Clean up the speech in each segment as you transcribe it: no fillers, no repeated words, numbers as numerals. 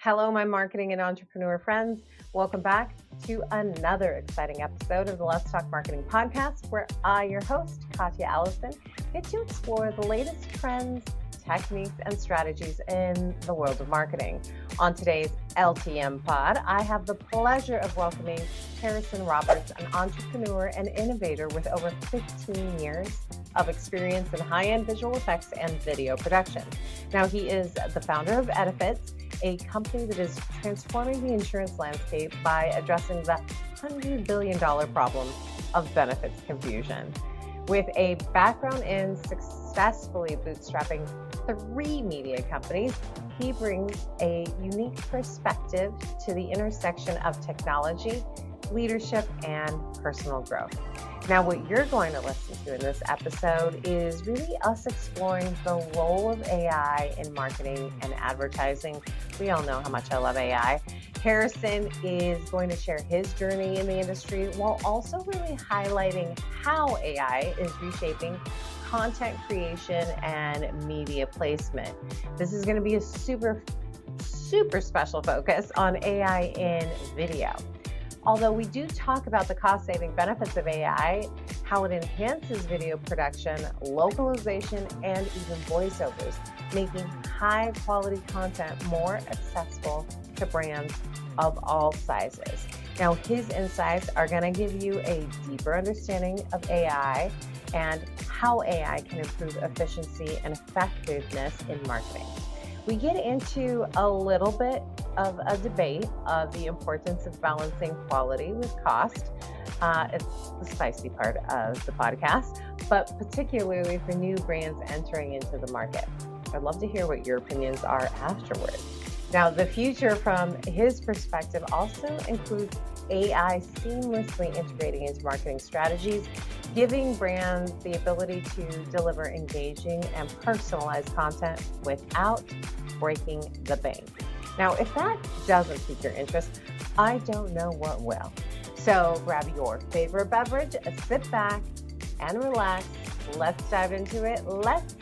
Hello, my marketing and entrepreneur friends. Welcome back to another exciting episode of the Let's Talk Marketing podcast, where I, your host, Katya Allison, get to explore the latest trends, techniques, and strategies in the world of marketing. On today's LTM pod, I have the pleasure of welcoming Harrison Roberts, an entrepreneur and innovator with over 15 years of experience in high-end visual effects and video production. Now, he is the founder of Edifits, a company that is transforming the insurance landscape by addressing the $100 billion problem of benefits confusion. With a background in successfully bootstrapping 3 media companies, he brings a unique perspective to the intersection of technology, leadership, and personal growth. Now, what you're going to listen to in this episode is really us exploring the role of AI in marketing and advertising. We all know how much I love AI. Harrison is going to share his journey in the industry while also really highlighting how AI is reshaping content creation and media placement. This is going to be a super special focus on AI in video. Although we do talk about the cost-saving benefits of AI, how it enhances video production, localization, and even voiceovers, making high-quality content more accessible to brands of all sizes. Now, his insights are going to give you a deeper understanding of AI and how AI can improve efficiency and effectiveness in marketing. We get into a little bit of a debate of the importance of balancing quality with cost. It's the spicy part of the podcast, but particularly for new brands entering into the market. I'd love to hear what your opinions are afterwards. Now, the future from his perspective also includes AI seamlessly integrating into marketing strategies, giving brands the ability to deliver engaging and personalized content without breaking the bank. Now, if that doesn't pique your interest, I don't know what will. So grab your favorite beverage, sit back and relax. Let's dive into it. Let's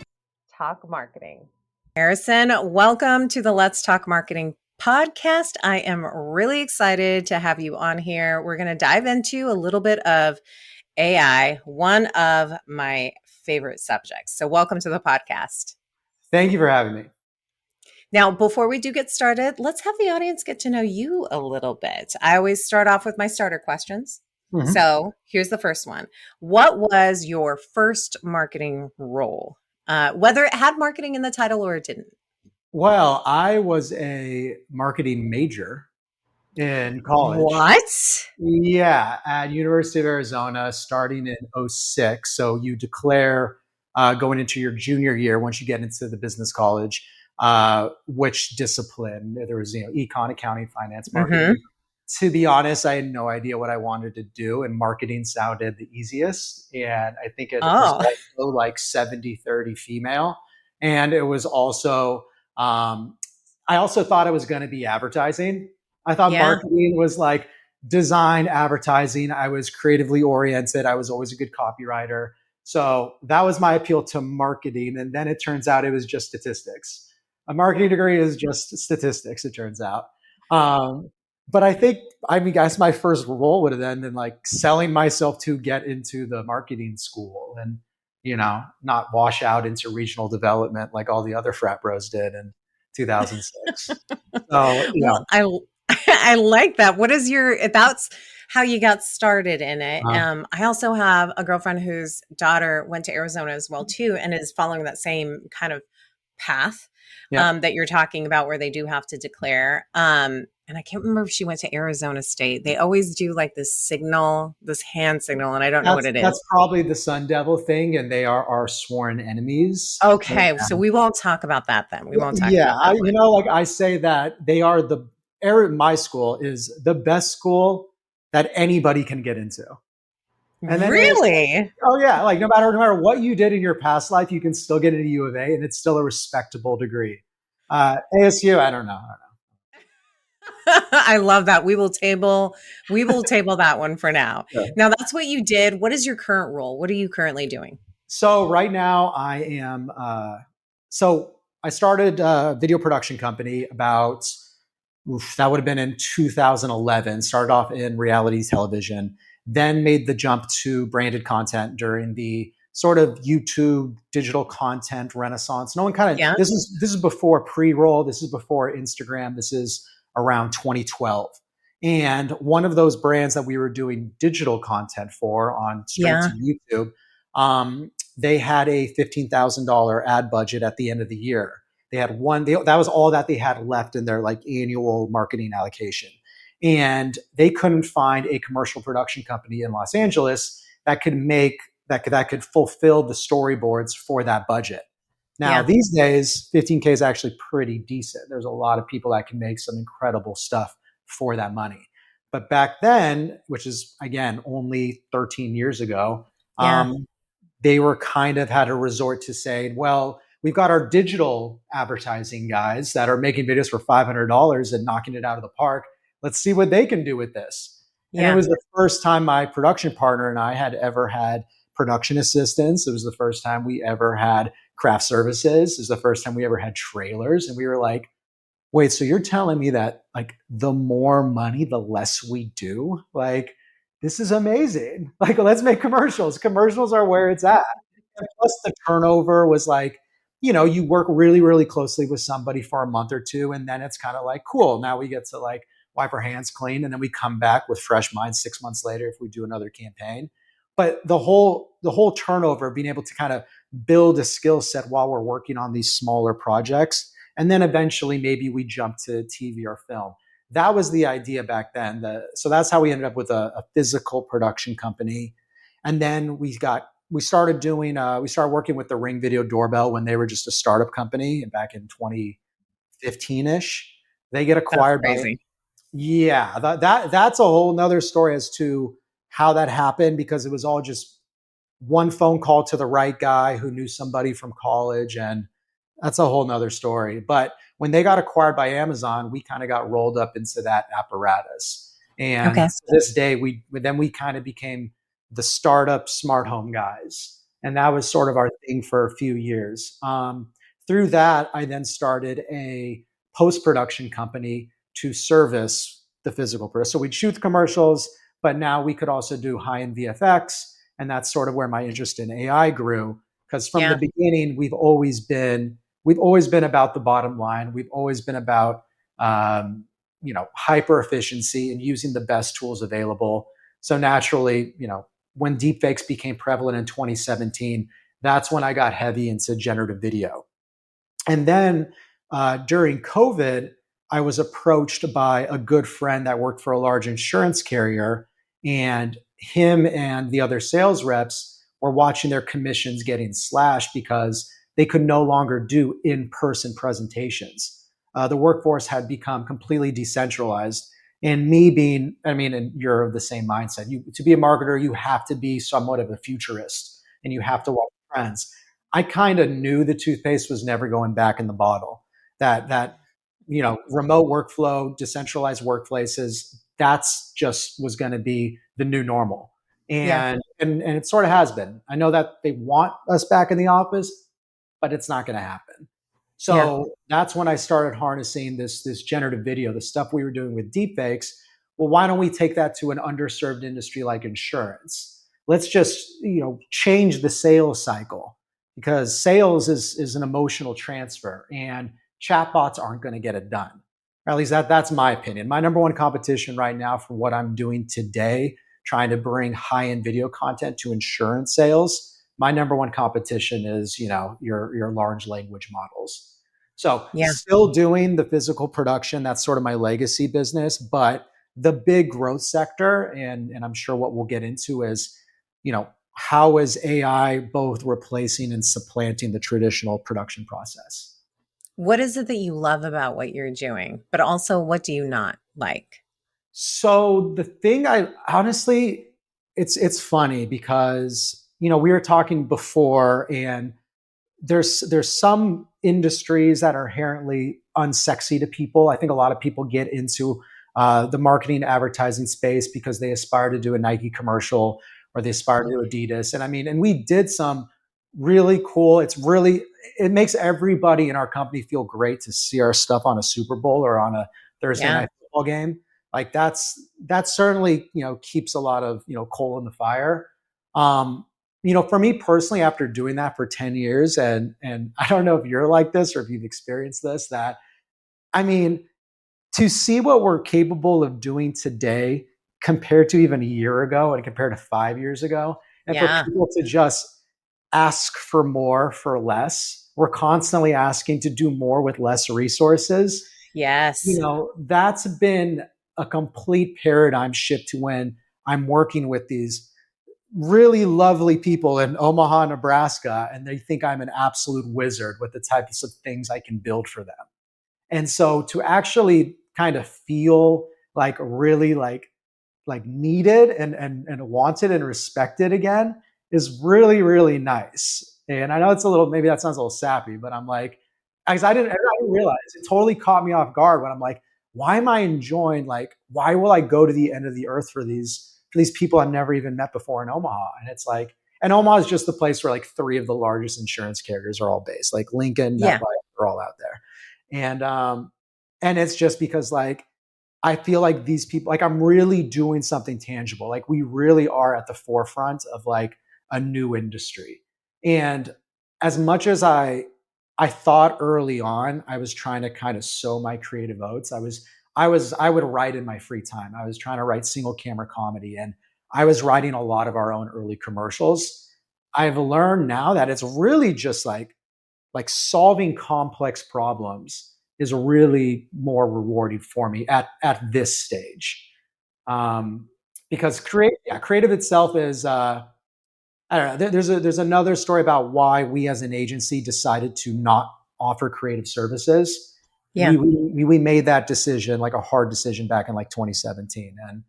talk marketing. Harrison, welcome to the Let's Talk Marketing podcast. I am really excited to have you on here. We're going to dive into a little bit of AI, one of my favorite subjects. So welcome to the podcast. Thank you for having me. Now, before we do get started, let's have the audience get to know you a little bit. I always start off with my starter questions. Mm-hmm. So here's the first one. What was your first marketing role? Whether it had marketing in the title or it didn't? Well, I was a marketing major in college. What? Yeah, at University of Arizona, starting in 2006. So you declare going into your junior year once you get into the business college, which discipline. There was, econ, accounting, finance, marketing. Mm-hmm. To be honest, I had no idea what I wanted to do, and marketing sounded the easiest. And I think it was also like 70-30 female. And it was also, I also thought it was going to be advertising. I thought marketing was like design, advertising. I was creatively oriented. I was always a good copywriter. So that was my appeal to marketing. And then it turns out it was just statistics. A marketing degree is just statistics, it turns out. But I guess my first role would have then been like selling myself to get into the marketing school and, not wash out into regional development like all the other frat bros did in 2006. So, well, I like that. That's how you got started in it. I also have a girlfriend whose daughter went to Arizona as well too, and is following that same kind of path that you're talking about, where they do have to declare. And I can't remember if she went to Arizona State. They always do like this hand signal, and I don't know what it is. That's probably the Sun Devil thing, and they are our sworn enemies. Okay, so we won't talk about that then. We won't talk about that. I say that they are my school is the best school that anybody can get into. And then really? Oh yeah, like no matter what you did in your past life, you can still get into U of A, and it's still a respectable degree. ASU, I don't know. I love that. We will table that one for now. Yeah. Now that's what you did. What is your current role? What are you currently doing? So right now I am, I started a video production company about that would have been in 2011. Started off in reality television, then made the jump to branded content during the sort of YouTube digital content renaissance. No one kind of Yeah. this is before pre-roll. This is before Instagram. This is around 2012. And one of those brands that we were doing digital content for on straight Yeah. to YouTube, they had a $15,000 ad budget at the end of the year. They had that was all that they had left in their like annual marketing allocation. And they couldn't find a commercial production company in Los Angeles that could fulfill the storyboards for that budget. Now, Yeah. these days, 15K is actually pretty decent. There's a lot of people that can make some incredible stuff for that money. But back then, which is again only 13 years ago, Yeah. they were kind of had a resort to saying, well, we've got our digital advertising guys that are making videos for $500 and knocking it out of the park. Let's see what they can do with this. And it Yeah. was the first time my production partner and I had ever had production assistants. It was the first time we ever had craft services. It was the first time we ever had trailers. And we were like, wait, so you're telling me that like the more money, the less we do? Like, this is amazing. Like, let's make commercials. Commercials are where it's at. And plus the turnover was like, you work really, really closely with somebody for a month or two, and then it's kind of like, cool. Now we get to like wipe our hands clean, and then we come back with fresh minds 6 months later if we do another campaign. But the whole turnover, being able to kind of build a skill set while we're working on these smaller projects, and then eventually maybe we jump to TV or film. That was the idea back then. So that's how we ended up with a physical production company, and then we started working with the Ring Video Doorbell when they were just a startup company back in 2015 ish. They get That's acquired by crazy. yeah, that's a whole nother story as to how that happened, because it was all just one phone call to the right guy who knew somebody from college, and that's a whole nother story. But when they got acquired by Amazon, we kind of got rolled up into that apparatus. And Okay. to this day, we kind of became the startup smart home guys. And that was sort of our thing for a few years. Through that, I then started a post production company to service the physical product. So we'd shoot commercials, but now we could also do high end VFX. And that's sort of where my interest in AI grew. Because from the Yeah. beginning, we've always been about the bottom line. We've always been about hyper efficiency and using the best tools available. So naturally, when deepfakes became prevalent in 2017, that's when I got heavy into generative video. And then during COVID, I was approached by a good friend that worked for a large insurance carrier, and him and the other sales reps were watching their commissions getting slashed because they could no longer do in-person presentations. The workforce had become completely decentralized. And and you're of the same mindset. To be a marketer, you have to be somewhat of a futurist, and you have to watch trends. I kind of knew the toothpaste was never going back in the bottle. That remote workflow, decentralized workplaces, that's just was going to be the new normal. Yeah. And it sort of has been. I know that they want us back in the office, but it's not going to happen. Yeah. So that's when I started harnessing this generative video, the stuff we were doing with deepfakes. Well, why don't we take that to an underserved industry like insurance? Let's just change the sales cycle, because sales is an emotional transfer, and chatbots aren't going to get it done. Or at least that's my opinion. My number one competition right now for what I'm doing today, trying to bring high end video content to insurance sales, my number one competition is your large language models. So Yeah. still doing the physical production, that's sort of my legacy business. But the big growth sector, and I'm sure what we'll get into is, how is AI both replacing and supplanting the traditional production process? What is it that you love about what you're doing, but also what do you not like? So the thing I honestly, it's funny because we were talking before, and there's some industries that are inherently unsexy to people. I think a lot of people get into the marketing advertising space because they aspire to do a Nike commercial, or they aspire to do Adidas. And we did some really cool. It makes everybody in our company feel great to see our stuff on a Super Bowl or on Thursday Yeah. night football game. Like that certainly, keeps a lot of, coal in the fire. Um, for me personally, after doing that for 10 years, and I don't know if you're like this or if you've experienced this, that I mean, to see what we're capable of doing today compared to even a year ago and compared to 5 years ago, and for Yeah. people to just ask for more for less, we're constantly asking to do more with less resources. Yes. That's been a complete paradigm shift to when I'm working with these really lovely people in Omaha, Nebraska, and they think I'm an absolute wizard with the types of things I can build for them. And so to actually kind of feel like really like needed and wanted and respected again is really, really nice. And I know it's a little, maybe that sounds a little sappy, but I'm like, because I didn't realize, it totally caught me off guard when I'm like, why am I enjoying, like, why will I go to the end of the earth for these people I've never even met before in Omaha? And it's like, and Omaha is just the place where like three of the largest insurance carriers are all based, like Lincoln, Yeah. MetLife, are all out there. And it's just because like I feel like these people, like I'm really doing something tangible. Like we really are at the forefront of like a new industry. And as much as I thought early on I was trying to kind of sow my creative oats, I would write in my free time. I was trying to write single camera comedy, and I was writing a lot of our own early commercials. I've learned now that it's really just like solving complex problems is really more rewarding for me at this stage. Um, because creative itself is I don't know. There's another story about why we as an agency decided to not offer creative services. Yeah. We made that decision, like a hard decision, back in like 2017, and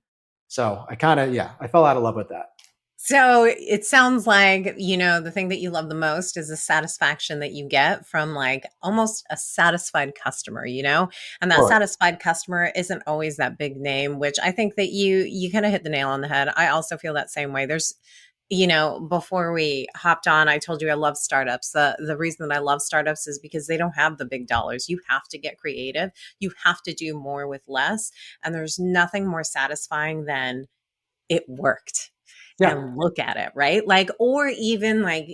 so I kind of, I fell out of love with that. So it sounds like, the thing that you love the most is the satisfaction that you get from like almost a satisfied customer, and that Sure. satisfied customer isn't always that big name, which I think that you kind of hit the nail on the head. I also feel that same way. There's, before we hopped on, I told you I love startups. The reason that I love startups is because they don't have the big dollars. You have to get creative. You have to do more with less. And there's nothing more satisfying than it worked Yeah. and look at it, right? Like, or even like,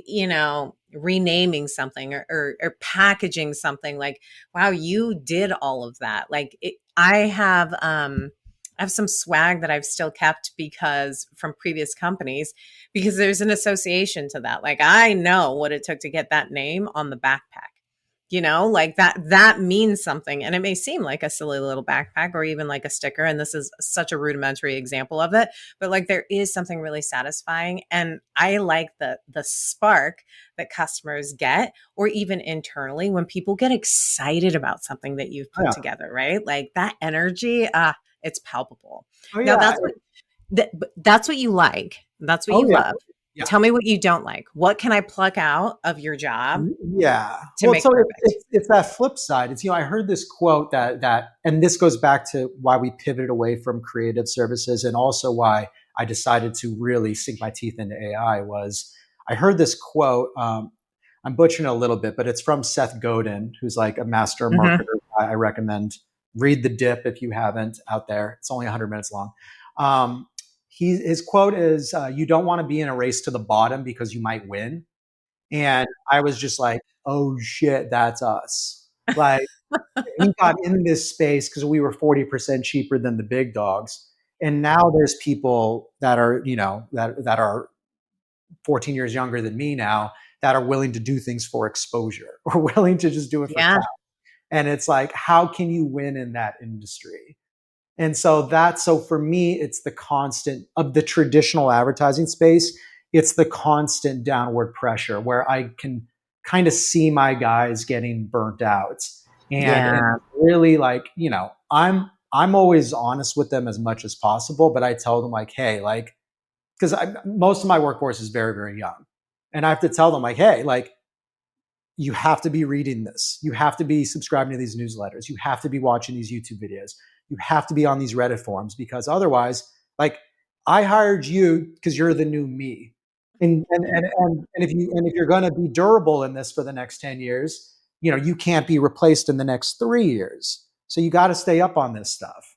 renaming something or packaging something like, wow, you did all of that. Like I have some swag that I've still kept because from previous companies, because there's an association to that. Like I know what it took to get that name on the backpack. Like that means something. And it may seem like a silly little backpack or even like a sticker. And this is such a rudimentary example of it, but like there is something really satisfying. And I like the spark that customers get, or even internally when people get excited about something that you've put Yeah. together, right? Like that energy, it's palpable. Oh Now yeah. that's what you like. That's what Oh you yeah. love. Yeah. Tell me what you don't like. What can I pluck out of your job Yeah. to Well, make so perfect? it's that flip side. It's, I heard this quote and this goes back to why we pivoted away from creative services, and also why I decided to really sink my teeth into AI was I heard this quote. I'm butchering it a little bit, but it's from Seth Godin, who's like a master Mhm. marketer. I recommend read The Dip if you haven't out there. It's only 100 minutes long. Um, his quote is, "You don't want to be in a race to the bottom because you might win." And I was just like, oh shit, that's us. Like, we got in this space because we were 40% cheaper than the big dogs. And now there's people that are, that are 14 years younger than me now, that are willing to do things for exposure or willing to just do it for Yeah. clout. And it's like, how can you win in that industry? And so for me, it's the constant of the traditional advertising space. It's the constant downward pressure where I can kind of see my guys getting burnt out. And Yeah. really like, I'm always honest with them as much as possible, but I tell them like, hey, like, because most of my workforce is very, very young. And I have to tell them like, hey, like, you have to be reading this. You have to be subscribing to these newsletters. You have to be watching these YouTube videos. You have to be on these Reddit forums, because otherwise, like, I hired you because you're the new me. And if you're going to be durable in this for the next 10 years, you can't be replaced in the next 3 years. So you got to stay up on this stuff.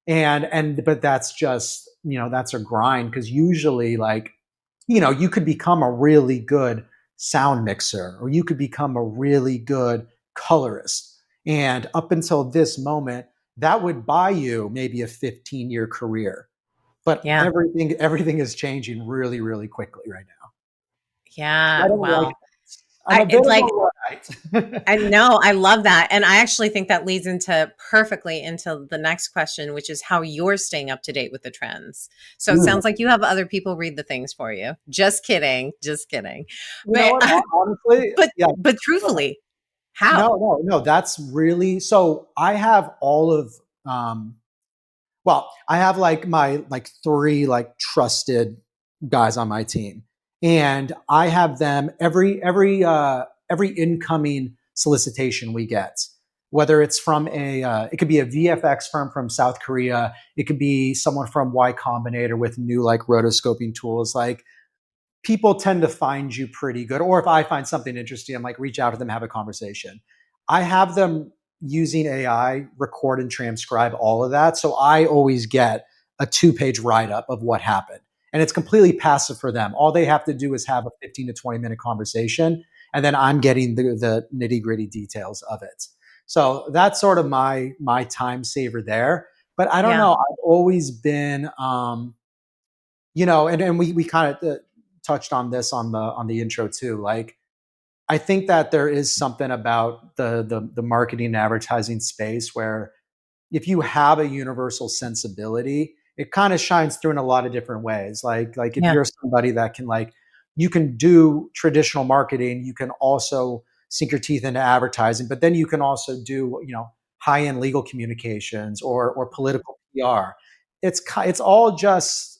But that's just, that's a grind, because usually, like, you could become a really good sound mixer, or you could become a really good colorist. And up until this moment, that would buy you maybe a 15-year career. But Yeah. everything is changing really, really quickly right now. I Yeah. don't like Well, that. I'm a bit it's of a like, Luddite. I know, I love that. And I actually think that leads into perfectly into the next question, which is how you're staying up to date with the trends. So it Mm. sounds like you have other people read the things for you. Just kidding. Just kidding. You know But what? Honestly, but yeah. but Go ahead. truthfully, No, how? no, no. That's really so. I have all of um, well, I have like my like three like trusted guys on my team, and I have them every incoming solicitation we get, whether it's from it could be a VFX firm from South Korea, it could be someone from Y Combinator with new like rotoscoping tools. Like, people tend to find you pretty good. Or if I find something interesting, I'm like, reach out to them, have a conversation. I have them using AI record and transcribe all of that. So I always get a 2-page write up of what happened. And it's completely passive for them. All they have to do is have a 15 to 20-minute conversation. And then I'm getting the nitty gritty details of it. So that's sort of my time saver there. But I don't Yeah. know. I've always been, and we kind of touched on this on the intro too. Like, I think that there is something about the marketing and advertising space where, if you have a universal sensibility, it kind of shines through in a lot of different ways. Like if Yeah. you're somebody that can, like, you can do traditional marketing, you can also sink your teeth into advertising, but then you can also do, high end legal communications or political PR. It's all just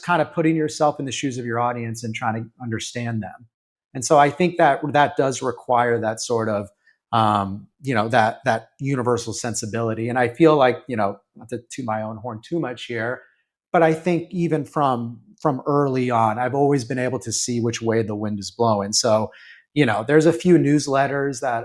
kind of putting yourself in the shoes of your audience and trying to understand them. And so I think that does require that sort of that universal sensibility. And I feel like, not to toot my own horn too much here, but I think even from early on, I've always been able to see which way the wind is blowing. So, there's a few newsletters that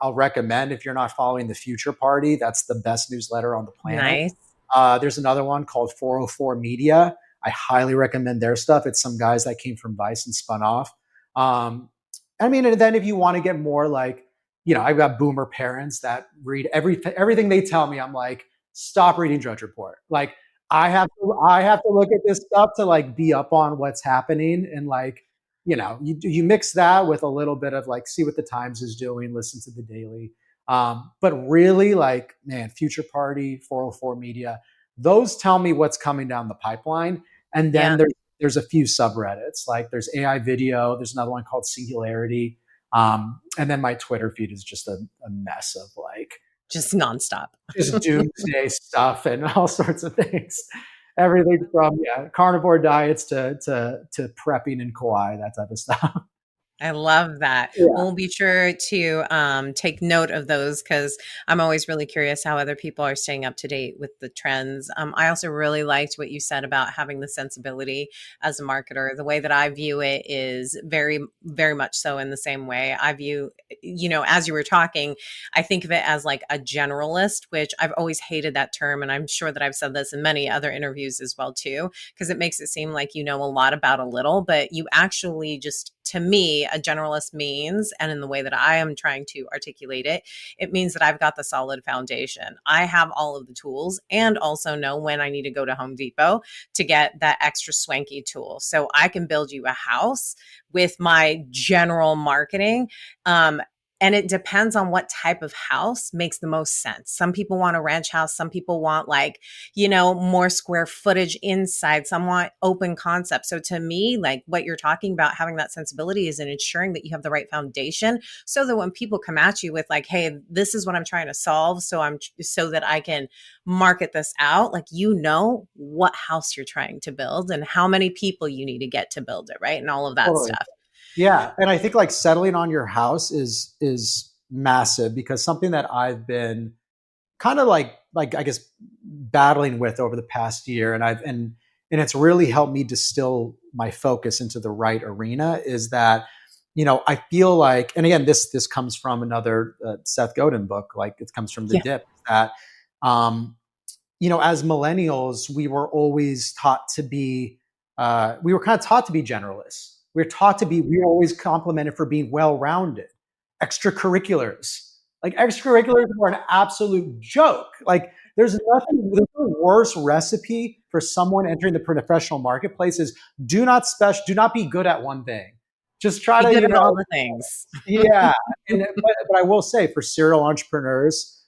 I'll recommend if you're not following the Future Party. That's the best newsletter on the planet. Nice. There's another one called 404 Media. I highly recommend their stuff. It's some guys that came from Vice and spun off. Um, I mean, and then if you want to get more like, I've got boomer parents that read everything they tell me. I'm like, stop reading Drudge Report. Like, I have to look at this stuff to like be up on what's happening. And like, you mix that with a little bit of like, see what the Times is doing, listen to the Daily. But really, like, man, Future Party, 404 Media, those tell me what's coming down the pipeline. And then Yeah. there's a few subreddits, like there's AI video, there's another one called Singularity. And then my Twitter feed is just a mess of like Just nonstop. just doomsday stuff and all sorts of things. Everything from carnivore diets to prepping and Kauai, that type of stuff. I love that. Yeah. We'll be sure to take note of those because I'm always really curious how other people are staying up to date with the trends. I also really liked what you said about having the sensibility as a marketer. The way that I view it is very, very much so in the same way. I view, as you were talking, I think of it as like a generalist, which I've always hated that term. And I'm sure that I've said this in many other interviews as well, too, because it makes it seem like you know a lot about a little, but you actually just, to me, a generalist means, and in the way that I am trying to articulate it, it means that I've got the solid foundation. I have all of the tools and also know when I need to go to Home Depot to get that extra swanky tool. So I can build you a house with my general marketing. And it depends on what type of house makes the most sense. Some people want a ranch house. Some people want like, more square footage inside. Some want open concept. So to me, like what you're talking about, having that sensibility is in ensuring that you have the right foundation so that when people come at you with like, hey, this is what I'm trying to solve. So that I can market this out, like, what house you're trying to build and how many people you need to get to build it. Right. And all of that Totally. stuff. Yeah, and I think like settling on your house is massive, because something that I've been kind of like I guess battling with over the past year, and it's really helped me distill my focus into the right arena, is that I feel like, and again, this comes from another Seth Godin book, like it comes from The Yeah. Dip, that um, as millennials, we were always taught to be, we were kind of taught to be generalists. We were always complimented for being well-rounded. Extracurriculars, like extracurriculars were an absolute joke. Like there's no worse recipe for someone entering the professional marketplace is do not be good at one thing. Just try Be to, good at all the things. yeah, but I will say for serial entrepreneurs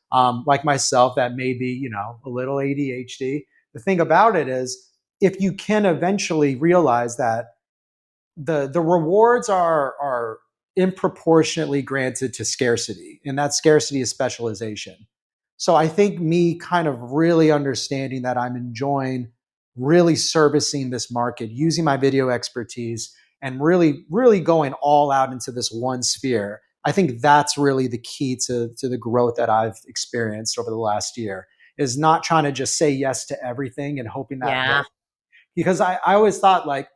like myself that may be a little ADHD, the thing about it is if you can eventually realize that the rewards are improportionately granted to scarcity, and that scarcity is specialization. So I think me kind of really understanding that I'm enjoying really servicing this market, using my video expertise, and really, really going all out into this one sphere. I think that's really the key to the growth that I've experienced over the last year is not trying to just say yes to everything and hoping that Yeah. because I always thought like,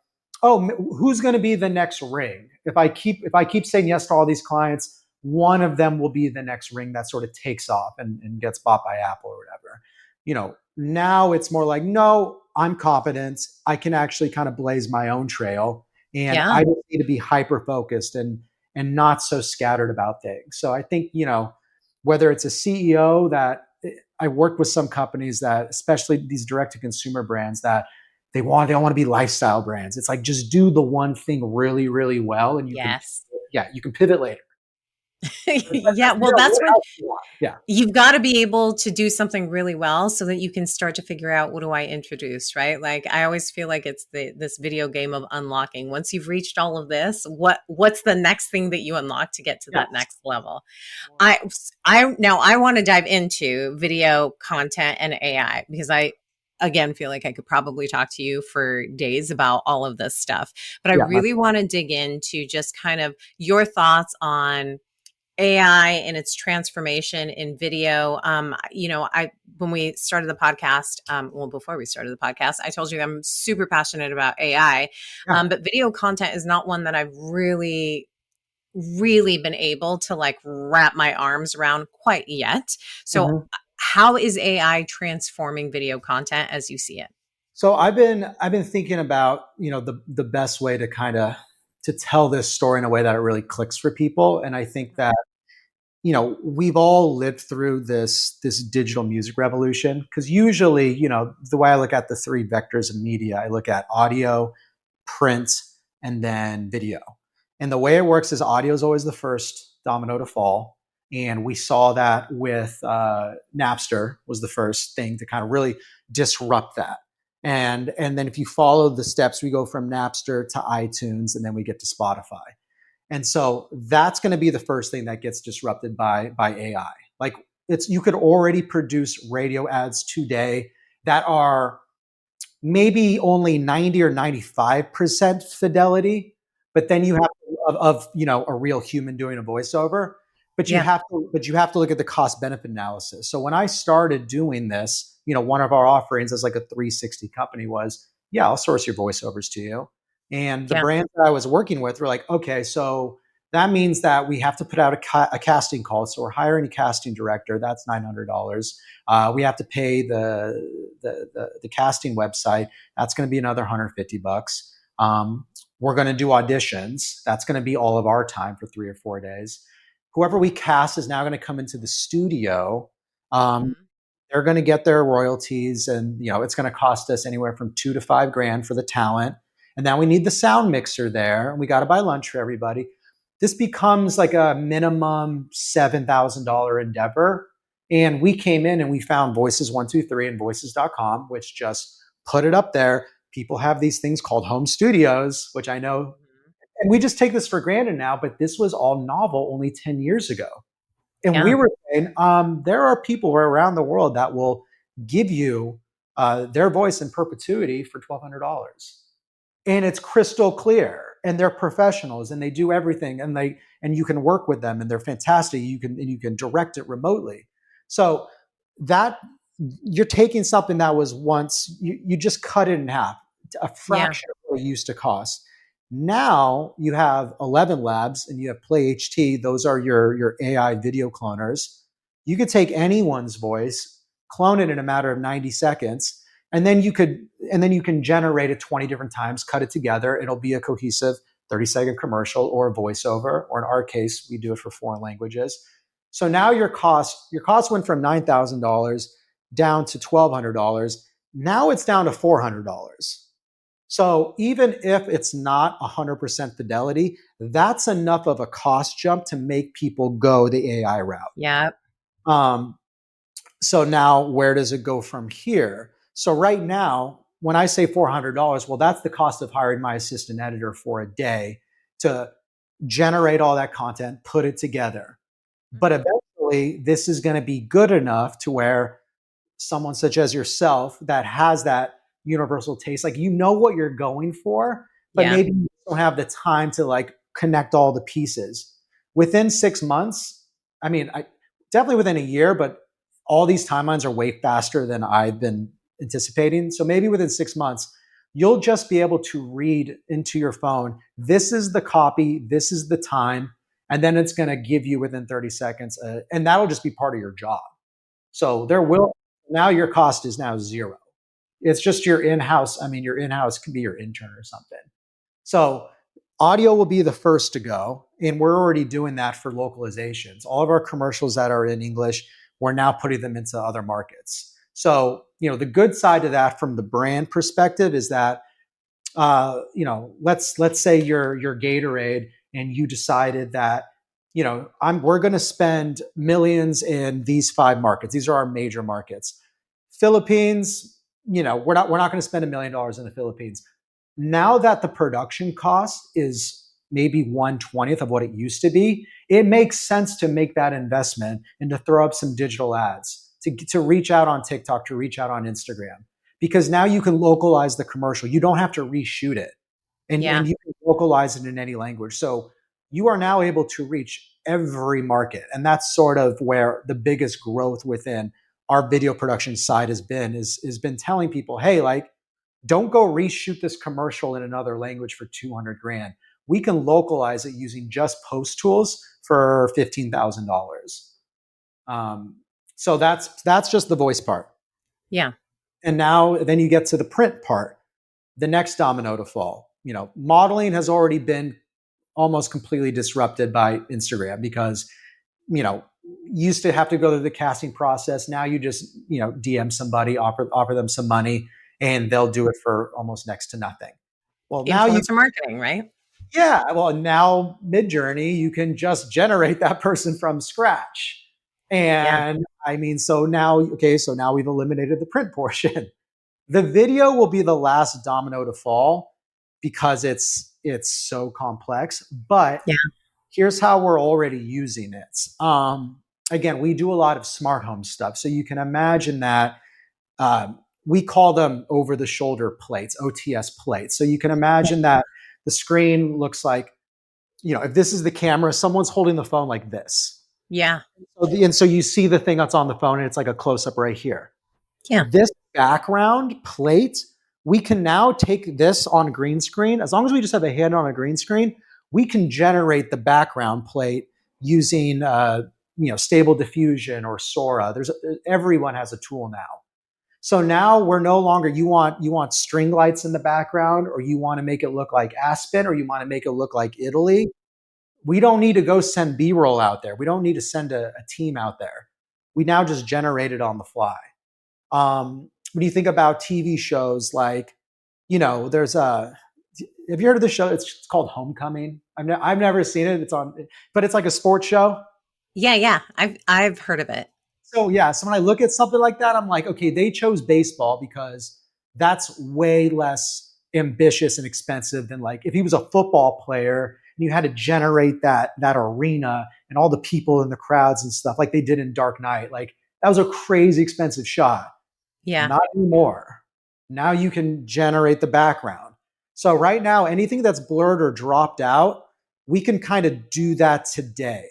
oh, who's going to be the next ring? If I keep saying yes to all these clients, one of them will be the next ring that sort of takes off and gets bought by Apple or whatever. Now it's more like, no, I'm competent. I can actually kind of blaze my own trail, and Yeah. I just need to be hyper focused and not so scattered about things. So I think whether it's a CEO that I worked with some companies that, especially these direct to consumer brands, that they don't want to be lifestyle brands. It's like just do the one thing really, really well, and Yes. you can pivot later. Yeah. Well, that's What when else do you want? Yeah, you've got to be able to do something really well so that you can start to figure out, what do I introduce, right? Like I always feel like it's this video game of unlocking. Once you've reached all of this, what's the next thing that you unlock to get to yes. that next level? I want to dive into video content and AI because I again feel like I could probably talk to you for days about all of this stuff. But I Yeah, really want to dig into just kind of your thoughts on AI and its transformation in video. I when we started the podcast, before we started the podcast, I told you I'm super passionate about AI, yeah. but video content is not one that I've really been able to like wrap my arms around quite yet. So, Mhm. how is AI transforming video content as you see it? So I've been thinking about the best way to kind of to tell this story in a way that it really clicks for people, and I think that we've all lived through this digital music revolution because usually the way I look at the three vectors of media, I look at audio, print, and then video. And the way it works is audio is always the first domino to fall. And we saw that with Napster was the first thing to kind of really disrupt that. And then if you follow the steps, we go from Napster to iTunes, and then we get to Spotify. And so that's going to be the first thing that gets disrupted by AI. Like you could already produce radio ads today that are maybe only 90 or 95% fidelity, but then you have of a real human doing a voiceover, but Yeah. you have to look at the cost benefit analysis. So when I started doing this, one of our offerings as like a 360 company was, yeah, I'll source your voiceovers to you. And the Yeah. brands that I was working with were like, okay, so that means that we have to put out a casting call. So we're hiring a casting director. That's $900. We have to pay the casting website. That's going to be another $150. We're going to do auditions. That's going to be all of our time for 3 or 4 days. Whoever we cast is now going to come into the studio. Mhm. They're going to get their royalties, and it's going to cost us anywhere from $2 to $5 grand for the talent. And now we need the sound mixer there, and we got to buy lunch for everybody. This becomes like a minimum $7,000 endeavor. And we came in and we found Voices123 and Voices.com, which just put it up there. People have these things called home studios, which I know, and we just take this for granted now, but this was all novel only 10 years ago. And we Yeah. were saying, there are people around the world that will give you their voice in perpetuity for $1,200, and it's crystal clear. And they're professionals, and they do everything, and you can work with them, and they're fantastic. You can direct it remotely. So that you're taking something that was once you just cut it in half, a Yeah. fraction of what it used to cost. Now you have 11 labs and you have Play HT. Those are your AI video cloners. You could take anyone's voice, clone it in a matter of 90 seconds, and then you can generate it 20 different times, cut it together. It'll be a cohesive 30-second commercial or a voiceover, or in our case, we do it for foreign languages. So now your cost went from $9,000 down to $1,200. Now it's down to $400. So even if it's not 100% fidelity, that's enough of a cost jump to make people go the AI route. Yeah. So now where does it go from here? So right now, when I say $400, well, that's the cost of hiring my assistant editor for a day to generate all that content, put it together. But eventually, this is going to be good enough to where someone such as yourself that has that universal taste, like you know what you're going for, but maybe you don't have the time to like connect all the pieces. Within 6 months, I mean, definitely within a year, but all these timelines are way faster than I've been anticipating. So maybe within 6 months, you'll just be able to read into your phone, this is the copy, this is the time, and then it's going to give you within 30 seconds, and that'll just be part of your job. So now your cost is now zero. It's just your in-house. I mean, your in-house can be your intern or something. So audio will be the first to go, and we're already doing that for localizations. All of our commercials that are in English, we're now putting them into other markets. So, the good side of that from the brand perspective is that, let's say you're Gatorade and you decided that, we're going to spend millions in these 5 markets. These are our major markets. Philippines, we're not going to spend $1 million in the Philippines. Now that the production cost is maybe 1/20th of what it used to be, it makes sense to make that investment and to throw up some digital ads, to reach out on TikTok, to reach out on Instagram, because now you can localize the commercial. You don't have to reshoot it, and you can localize it in any language. So you are now able to reach every market. And that's sort of where the biggest growth within our video production side has been telling people, hey, like, don't go reshoot this commercial in another language for 200 grand. We can localize it using just post tools for $15,000. So that's just the voice part. Yeah. And now then you get to the print part, the next domino to fall. Modeling has already been almost completely disrupted by Instagram because, you used to have to go through the casting process. Now you just, DM somebody, offer them some money, and they'll do it for almost next to nothing. Well, now influencer marketing, right? Yeah. Well, now Midjourney, you can just generate that person from scratch. And I mean, so now we've eliminated the print portion. The video will be the last domino to fall because it's so complex. But here's how we're already using it. Again, we do a lot of smart home stuff. So you can imagine that we call them over-the-shoulder plates, OTS plates. So you can imagine that the screen looks like, if this is the camera, someone's holding the phone like this. Yeah. So you see the thing that's on the phone, and it's like a close-up right here. Yeah. This background plate, we can now take this on green screen. As long as we just have a hand on a green screen, we can generate the background plate using Stable Diffusion or Sora. Everyone has a tool now. So now we're no longer, you want string lights in the background, or you want to make it look like Aspen, or you want to make it look like Italy. We don't need to go send B-roll out there. We don't need to send a team out there. We now just generate it on the fly. When you think about TV shows, like, have you heard of the show? It's called Homecoming. I've never seen it. But it's like a sports show. Yeah. I've heard of it. So when I look at something like that, I'm like, okay, they chose baseball because that's way less ambitious and expensive than, like, if he was a football player and you had to generate that arena and all the people in the crowds and stuff like they did in Dark Knight. Like, that was a crazy expensive shot. Yeah. Not anymore. Now you can generate the background. So right now, anything that's blurred or dropped out, we can kind of do that today.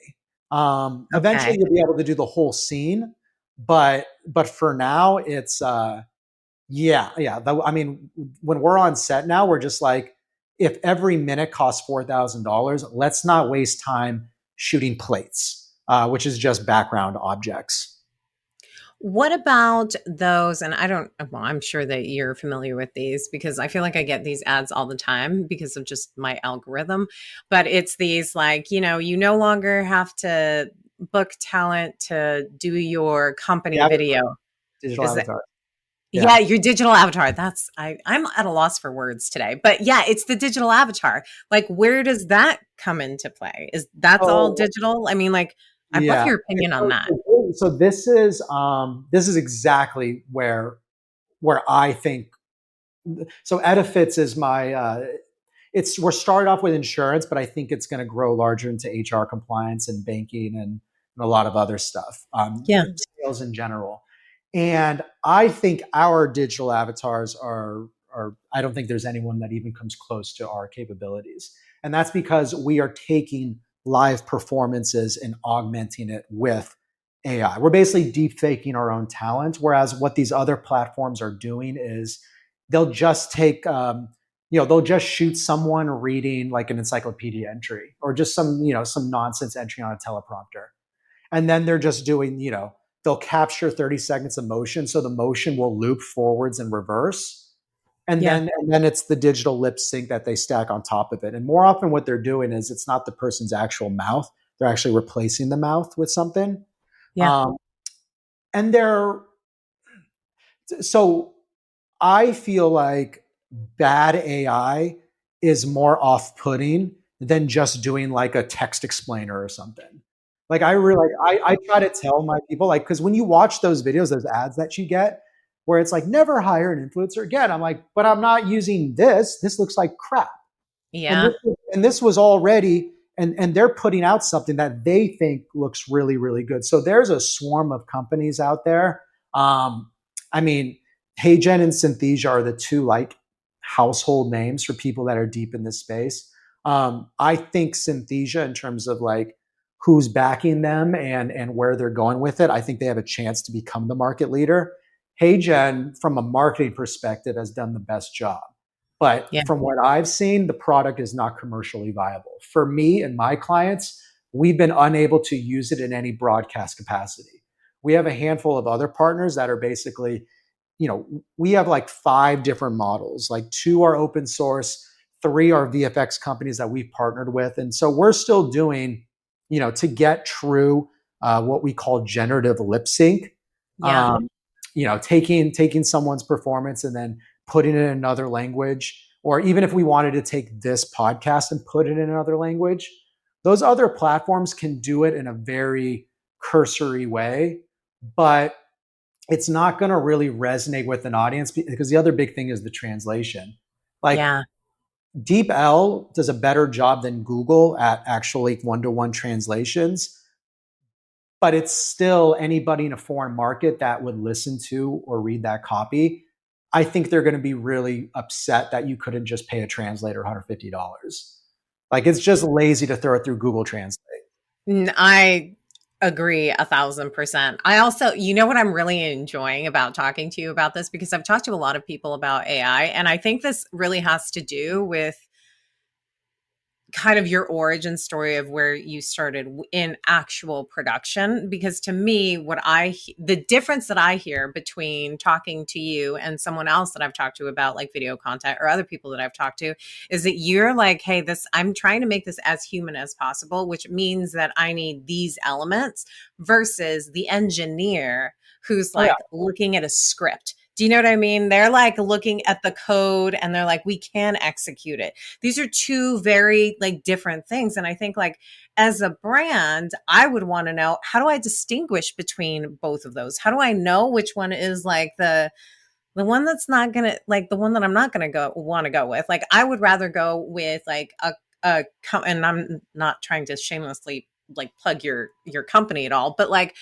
Eventually you'll be able to do the whole scene, but for now it's, I mean, when we're on set now, we're just like, if every minute costs $4,000, let's not waste time shooting plates, which is just background objects. What about those? And well, I'm sure that you're familiar with these because I feel like I get these ads all the time because of just my algorithm. But it's these like, you no longer have to book talent to do your The company avatar, video. digital Is that, avatar. yeah, Yeah. your digital avatar. I'm at a loss for words today. But yeah, it's the digital avatar. Like, where does that come into play? That's all Oh, digital? I mean, like, I'd love yeah. your opinion on that. So this is exactly where I think. So Edifits is my. We're started off with insurance, but I think it's going to grow larger into HR compliance and banking and a lot of other stuff. Yeah. Sales in general, and I think our digital avatars are. I don't think there's anyone that even comes close to our capabilities, and that's because we are taking live performances and augmenting it with AI. We're basically deep faking our own talent, whereas what these other platforms are doing is they'll just take they'll just shoot someone reading like an encyclopedia entry or just some nonsense entry on a teleprompter, and then they're just doing they'll capture 30 seconds of motion, so the motion will loop forwards and reverse, and Yeah. then it's the digital lip sync that they stack on top of it. And more often what they're doing is it's not the person's actual mouth, they're actually replacing the mouth with something. Yeah. um, and they're so I feel like bad AI is more off-putting than just doing like a text explainer or something. Like I try to tell my people, like, because when you watch those videos, those ads that you get, where it's like never hire an influencer again, I'm like, but I'm not using this. This looks like crap. And Yeah. this was already, and they're putting out something that they think looks really, really good. So there's a swarm of companies out there. I mean, HeyGen and Synthesia are the two like household names for people that are deep in this space. I think Synthesia, in terms of like who's backing them and where they're going with it, I think they have a chance to become the market leader. HeyGen, from a marketing perspective, has done the best job. But Yeah. from what I've seen, the product is not commercially viable. For me and my clients, we've been unable to use it in any broadcast capacity. We have a handful of other partners that are basically, we have like 5 different models, like 2 are open source, 3 are VFX companies that we've partnered with. And so we're still doing, to get true, what we call generative lip sync. Yeah. Taking someone's performance and then putting it in another language, or even if we wanted to take this podcast and put it in another language, those other platforms can do it in a very cursory way, but it's not going to really resonate with an audience because the other big thing is the translation. Like Yeah. DeepL does a better job than Google at actually one-to-one translations, but it's still anybody in a foreign market that would listen to or read that copy. I think they're going to be really upset that you couldn't just pay a translator $150. Like, it's just lazy to throw it through Google Translate. I agree 1,000%. I also, what I'm really enjoying about talking to you about this, because I've talked to a lot of people about AI, and I think this really has to do with kind of your origin story of where you started in actual production. Because to me, the difference that I hear between talking to you and someone else that I've talked to about like video content, or other people that I've talked to, is that you're like, hey, I'm trying to make this as human as possible, which means that I need these elements, versus the engineer who's like looking at a script. Do you know what I mean? They're like looking at the code and they're like, we can execute it. These are two very like different things. And I think like as a brand, I would want to know, how do I distinguish between both of those? How do I know which one is like the one that's not going to, like the one that I'm not going to want to go with? Like, I would rather go with like and I'm not trying to shamelessly like plug your company at all, but like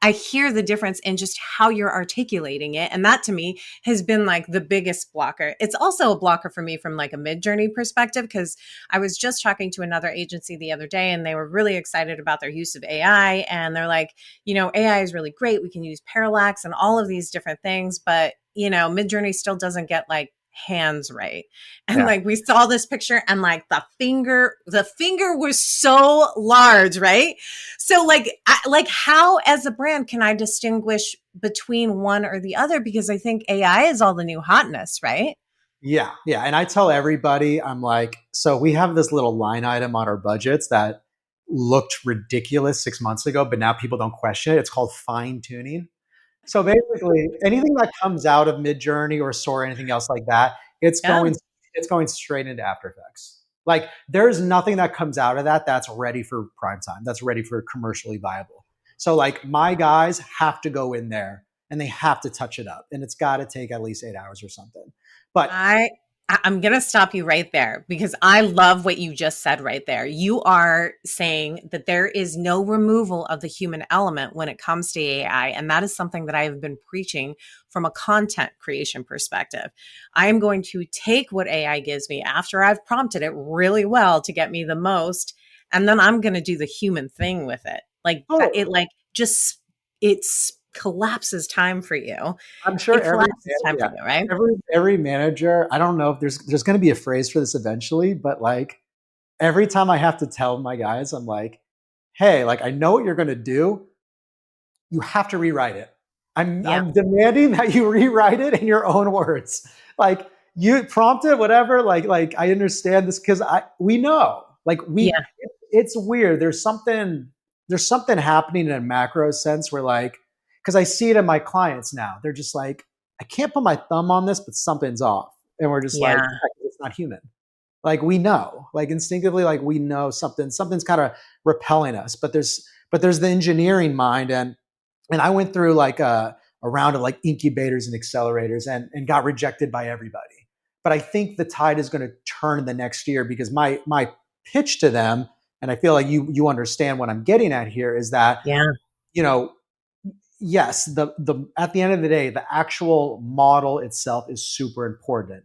I hear the difference in just how you're articulating it. And that to me has been like the biggest blocker. It's also a blocker for me from like a mid-journey perspective, because I was just talking to another agency the other day and they were really excited about their use of AI. And they're like, AI is really great. We can use parallax and all of these different things, but mid-journey still doesn't get like hands right. And Yeah. like we saw this picture and like the finger was so large, right? So like how as a brand can I distinguish between one or the other? Because I think AI is all the new hotness, right? Yeah. Yeah. And I tell everybody, I'm like, so we have this little line item on our budgets that looked ridiculous 6 months ago, but now people don't question it. It's called fine tuning. So basically, anything that comes out of Midjourney or Sora, anything else like that, it's Yeah. going straight into After Effects. Like there's nothing that comes out of that that's ready for prime time. That's ready for commercially viable. So like my guys have to go in there and they have to touch it up, and it's got to take at least 8 hours or something. But I'm going to stop you right there because I love what you just said right there. You are saying that there is no removal of the human element when it comes to AI. And that is something that I have been preaching from a content creation perspective. I am going to take what AI gives me after I've prompted it really well to get me the most. And then I'm going to do the human thing with it. Like it, like just, it's collapses time for you. I'm sure It collapses time for you, right? every manager, I don't know if there's going to be a phrase for this eventually, but like every time I have to tell my guys, I'm like, hey, like I know what you're going to do. You have to rewrite it. I'm demanding that you rewrite it in your own words. Like you prompt it, whatever. Like I understand this because we know. Like it's weird. There's something happening in a macro sense where like, because I see it in my clients now. They're just like, I can't put my thumb on this, but something's off. And we're just like, it's not human. Like we know, like instinctively, like we know something's kind of repelling us, but there's the engineering mind. And I went through like a round of like incubators and accelerators and got rejected by everybody. But I think the tide is going to turn the next year because my pitch to them, and I feel like you understand what I'm getting at here, is that, you know, yes, the at the end of the day, the actual model itself is super important.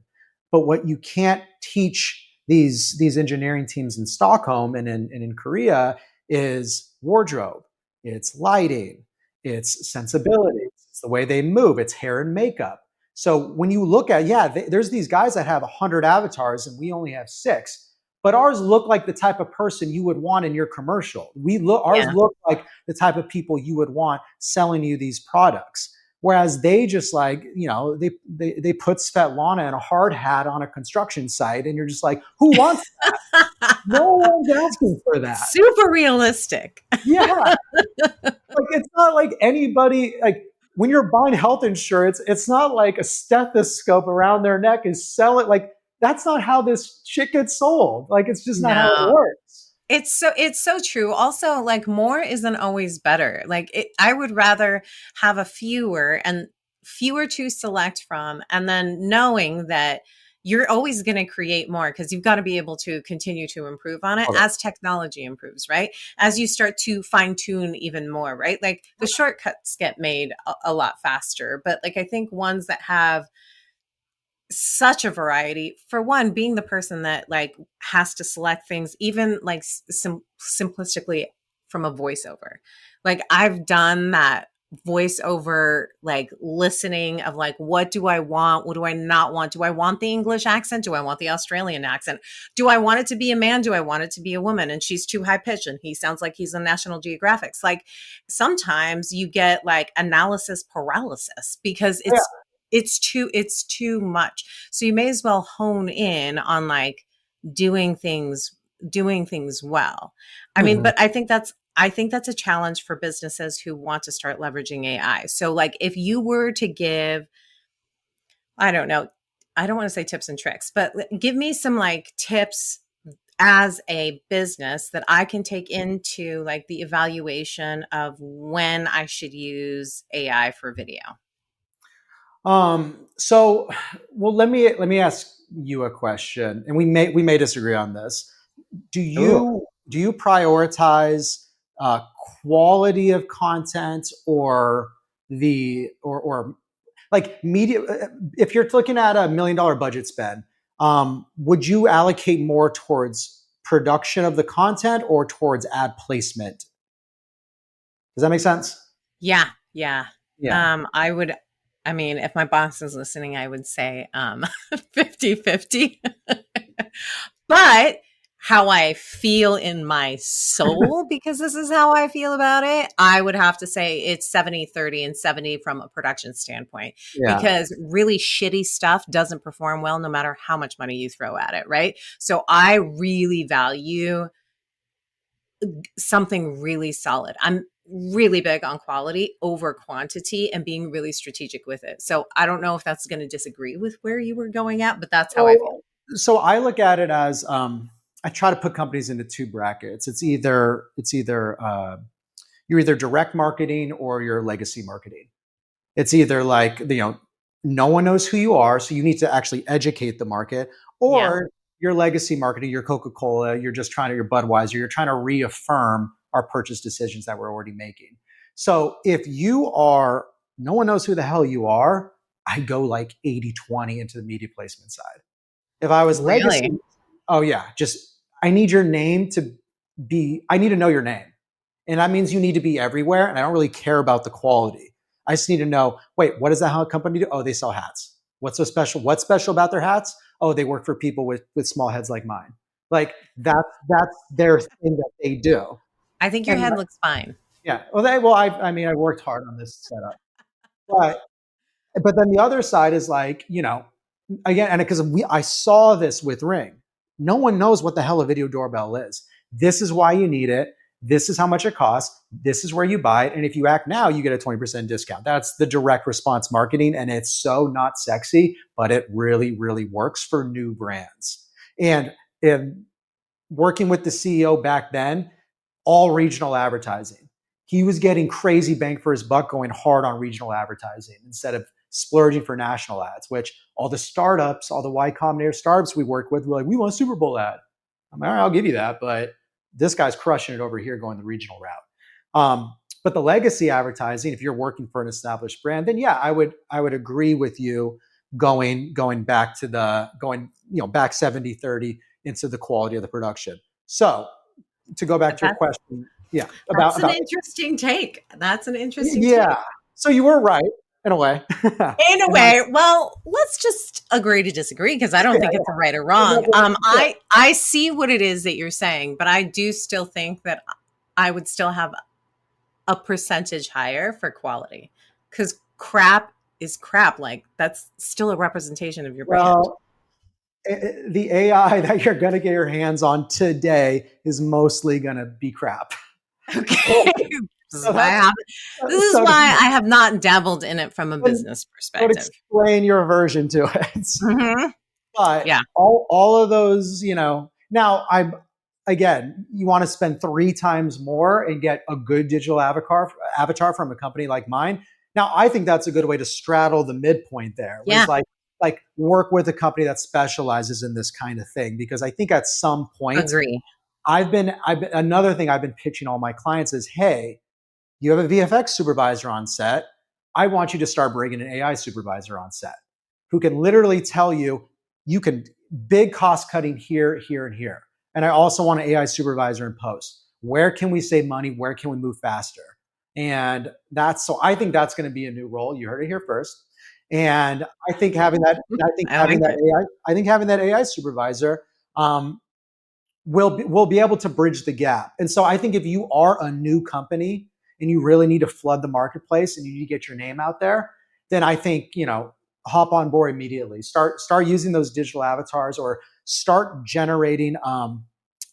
But what you can't teach these engineering teams in Stockholm and in Korea is wardrobe, it's lighting, it's sensibility, it's the way they move, it's hair and makeup. So when you look at, there's these guys that have 100 avatars and we only have 6. But ours look like the type of person you would want in your commercial. Ours look like the type of people you would want selling you these products. Whereas they just like, you know, they put Svetlana in a hard hat on a construction site, and you're just like, who wants that? No one's asking for that. Super realistic. Yeah. Like it's not like anybody, like when you're buying health insurance, it's not like a stethoscope around their neck is sell it. Like that's not how this shit gets sold. Like it's just not how it works. It's so true. Also, like more isn't always better. Like I would rather have a fewer to select from, and then knowing that you're always going to create more because you've got to be able to continue to improve on it as technology improves, right? As you start to fine tune even more, right? Like the shortcuts get made a lot faster, but like I think ones that have such a variety, for one, being the person that like has to select things even like simplistically from a voiceover. Like I've done that voiceover, like listening of like, what do I want? What do I not want? Do I want the English accent? Do I want the Australian accent? Do I want it to be a man? Do I want it to be a woman? And she's too high pitched and he sounds like he's on National Geographic. Like sometimes you get like analysis paralysis because it's too much. So you may as well hone in on like doing things well. I mean, but I think that's a challenge for businesses who want to start leveraging AI. So like if you were to give, I don't know, I don't want to say tips and tricks, but give me some like tips as a business that I can take into like the evaluation of when I should use AI for video. So, well, let me ask you a question, and we may disagree on this. Do you prioritize quality of content or like media? If you're looking at $1 million budget spend, would you allocate more towards production of the content or towards ad placement? Does that make sense? Yeah. Yeah. I would I mean, if my boss is listening, I would say 50-50. But how I feel in my soul, because this is how I feel about it, I would have to say it's 70-30 and 70 from a production standpoint, Yeah. because really shitty stuff doesn't perform well no matter how much money you throw at it, right? So I really value something really solid. I'm really big on quality over quantity and being really strategic with it. So I don't know if that's going to disagree with where you were going at, but that's how I feel. So I look at it as I try to put companies into two brackets. It's either you're either direct marketing or you're legacy marketing. It's either like, no one knows who you are, so you need to actually educate the market, or your legacy marketing, your Coca-Cola, you're just trying to, your Budweiser, you're trying to reaffirm our purchase decisions that we're already making. So if you are, no one knows who the hell you are, I go like 80-20 into the media placement side. If I was legacy, oh yeah, just, I need your name to be, I need to know your name. And that means you need to be everywhere. And I don't really care about the quality. I just need to know, wait, what does that company do? Oh, they sell hats. What's so special? What's special about their hats? Oh, they work for people with small heads like mine. Like that's their thing that they do. I think your head looks fine. Yeah. Well, I mean, I worked hard on this setup, but then the other side is like, again, and because I saw this with Ring, no one knows what the hell a video doorbell is. This is why you need it. This is how much it costs. This is where you buy it. And if you act now, you get a 20% discount. That's the direct response marketing. And it's so not sexy, but it really, really works for new brands. And working with the CEO back then, all regional advertising. He was getting crazy bang for his buck going hard on regional advertising instead of splurging for national ads, which all the startups, all the Y Combinator startups we work with, we're like, we want a Super Bowl ad. I'm like, all right, I'll give you that. But this guy's crushing it over here going the regional route. But the legacy advertising, if you're working for an established brand, then yeah, I would agree with you going back to back 70-30 into the quality of the production. So to go back to your question, yeah. That's an interesting take. That's an interesting take. Yeah. So you were right in a way. In a way. Well, let's just agree to disagree, because I don't think it's a right or wrong. I see what it is that you're saying, but I do still think that I would still have a percentage higher for quality, because crap is crap. Like, that's still a representation of your brand. Well, the AI that you're going to get your hands on today is mostly going to be crap. Okay. This is why I have not dabbled in it from a business perspective. But explain your aversion to it. Mm-hmm. But yeah, all of those, now again, you want to spend 3 times more and get a good digital avatar from a company like mine. Now, I think that's a good way to straddle the midpoint there. Yeah. Like work with a company that specializes in this kind of thing, because I think at some point, agree. Another thing I've been pitching all my clients is, hey, you have a VFX supervisor on set. I want you to start bringing an AI supervisor on set who can literally tell you, you can big cost cutting here, here, and here. And I also want an AI supervisor in post. Where can we save money? Where can we move faster? And so I think that's going to be a new role. You heard it here first. And I think having that AI supervisor will be able to bridge the gap. And so I think if you are a new company and you really need to flood the marketplace and you need to get your name out there, then I think, hop on board immediately. Start using those digital avatars, or start generating.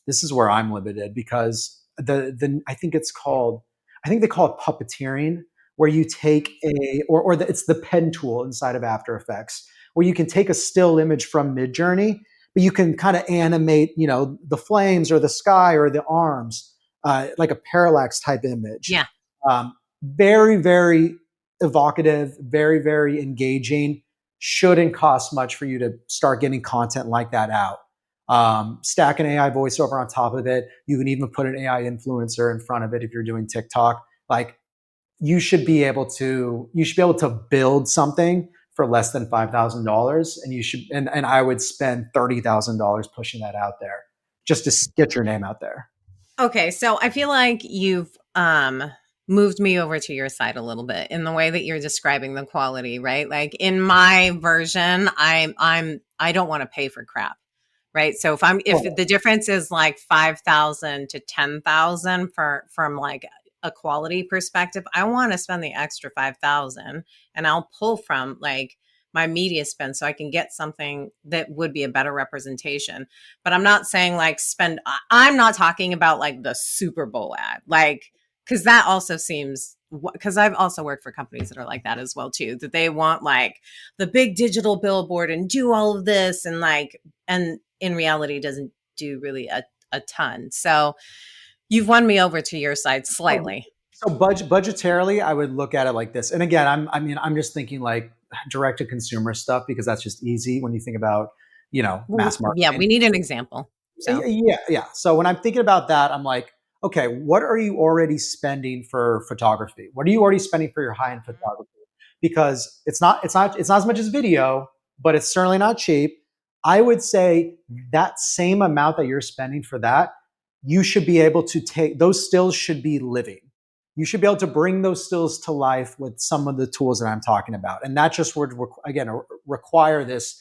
This is where I'm limited, because I think they call it puppeteering, where you take it's the pen tool inside of After Effects, where you can take a still image from Midjourney, but you can kind of animate, the flames or the sky or the arms, like a parallax type image. Yeah. Very, very evocative, very, very engaging. Shouldn't cost much for you to start getting content like that out. Stack an AI voiceover on top of it. You can even put an AI influencer in front of it if you're doing TikTok. Like, you should be able to build something for less than $5,000, and I would spend $30,000 pushing that out there just to get your name out there. Okay, so I feel like you've moved me over to your side a little bit in the way that you're describing the quality, right? Like in my version, I don't want to pay for crap. Right. So if the difference is like 5,000 to 10,000 from like a quality perspective, I want to spend the extra 5,000 and I'll pull from like my media spend so I can get something that would be a better representation. But I'm not saying like I'm not talking about like the Super Bowl ad, like, because that also seems, because I've also worked for companies that are like that as well too, that they want like the big digital billboard and do all of this and like, and in reality doesn't do really a ton. So you've won me over to your side slightly. So budgetarily, I would look at it like this. And again, I'm just thinking like direct to consumer stuff because that's just easy when you think about, mass marketing. Yeah, we need an example. So Yeah. So when I'm thinking about that, I'm like, okay, what are you already spending for photography? What are you already spending for your high-end photography? Because it's not as much as video, but it's certainly not cheap. I would say that same amount that you're spending for that, you should be able to take those stills should be living. You should be able to bring those stills to life with some of the tools that I'm talking about. And that just would, again, require this.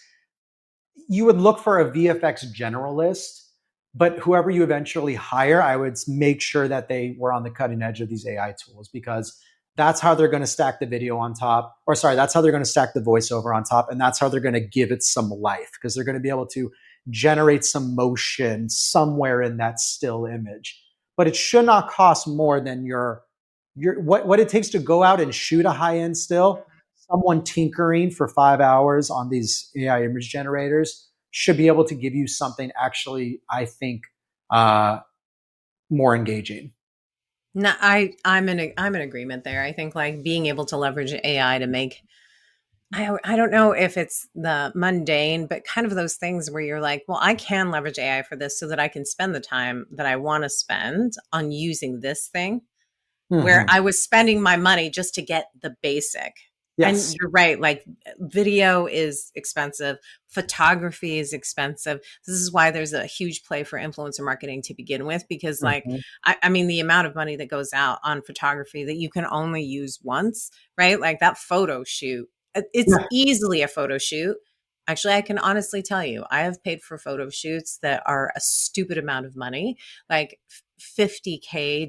You would look for a VFX generalist, but whoever you eventually hire, I would make sure that they were on the cutting edge of these AI tools because that's how they're going to stack the video on top, or sorry, that's how they're going to stack the voiceover on top. And that's how they're going to give it some life because they're going to be able to generate some motion somewhere in that still image. But it should not cost more than what it takes to go out and shoot a high-end still. Someone tinkering for 5 hours on these AI image generators should be able to give you something actually, I think, more engaging. no, I'm in agreement there. I think like being able to leverage AI to make, I don't know if it's the mundane, but kind of those things where you're like, well, I can leverage AI for this so that I can spend the time that I want to spend on using this thing where I was spending my money just to get the basic. Yes. And you're right. Like video is expensive. Photography is expensive. This is why there's a huge play for influencer marketing to begin with, because like, I mean, the amount of money that goes out on photography that you can only use once, right? Like that photo shoot, it's easily a photo shoot. Actually, I can honestly tell you, I have paid for photo shoots that are a stupid amount of money, like $50K.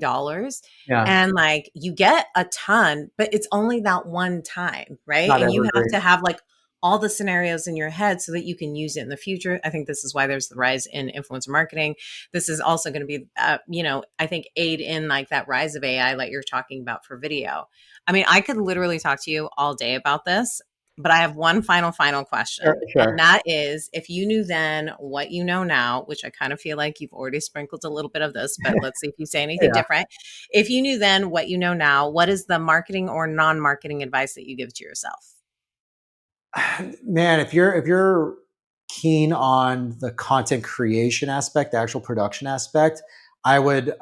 Yeah. And like you get a ton, but it's only that one time, right? Not And you have evergreen. to have like all the scenarios in your head so that you can use it in the future. I think this is why there's the rise in influencer marketing. This is also going to be, I think aid in like that rise of AI like you're talking about for video. I mean, I could literally talk to you all day about this, but I have one final question. Sure. And that is, if you knew then what you know now, which I kind of feel like you've already sprinkled a little bit of this, but let's see if you say anything different. If you knew then what you know now, what is the marketing or non-marketing advice that you give to yourself? Man, if you're keen on the content creation aspect, the actual production aspect, I wish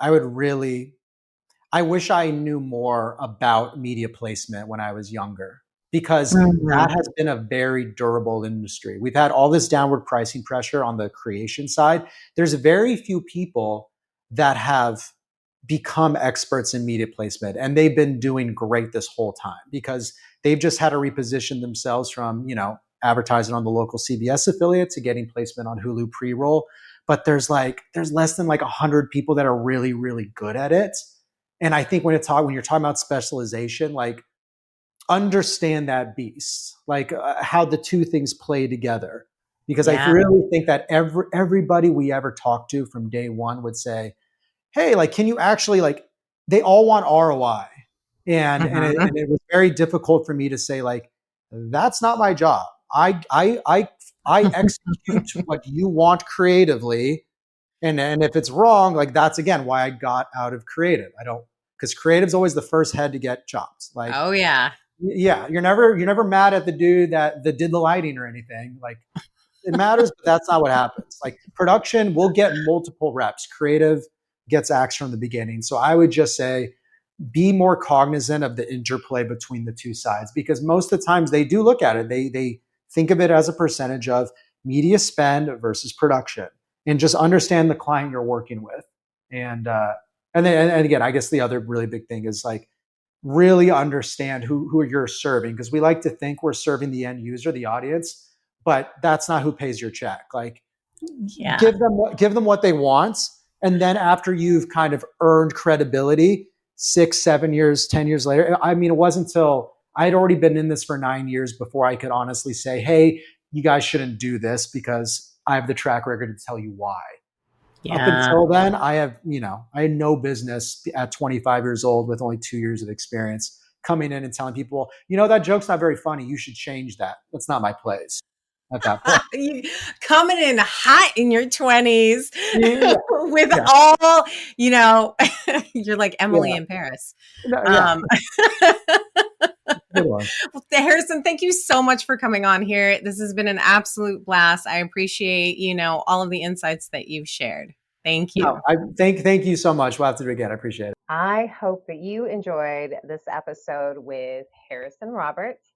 I knew more about media placement when I was younger because that has been a very durable industry. We've had all this downward pricing pressure on the creation side. There's very few people that have become experts in media placement, and they've been doing great this whole time because they've just had to reposition themselves from, advertising on the local CBS affiliate to getting placement on Hulu pre-roll. But there's less than like 100 people that are really, really good at it. And I think when you're talking about specialization, like understand that beast, like how the two things play together. Because I really think that everybody we ever talked to from day one would say, hey, like, can you actually they all want ROI. And it was very difficult for me to say, like, that's not my job. I execute what you want creatively. And if it's wrong, like that's again why I got out of creative. Because creative's always the first head to get chopped. Like, oh yeah, you're never mad at the dude that did the lighting or anything. Like, it matters, but that's not what happens. Like production will get multiple reps. Creative gets axe from the beginning. So I would just say, be more cognizant of the interplay between the two sides, because most of the times they do look at it. They think of it as a percentage of media spend versus production, and just understand the client you're working with. And again, I guess the other really big thing is like, really understand who you're serving, because we like to think we're serving the end user, the audience, but that's not who pays your check. Like, Yeah. give them what they want, and then after you've kind of earned credibility, 6, 7 years, 10 years later. I mean, it wasn't until I'd already been in this for 9 years before I could honestly say, "Hey, you guys shouldn't do this," because I have the track record to tell you why. Up Yeah. until then, I had no business at 25 years old with only 2 years of experience coming in and telling people, that joke's not very funny. You should change that. That's not my place at that point. You coming in hot in your 20s Yeah, with yeah, all, you're like Emily yeah, in Paris. no, yeah. Um, Good one. well, Harrison, thank you so much for coming on here. This has been an absolute blast. I appreciate, all of the insights that you've shared. Thank you. No, I thank you so much. We'll have to do it again. I appreciate it. I hope that you enjoyed this episode with Harrison Roberts.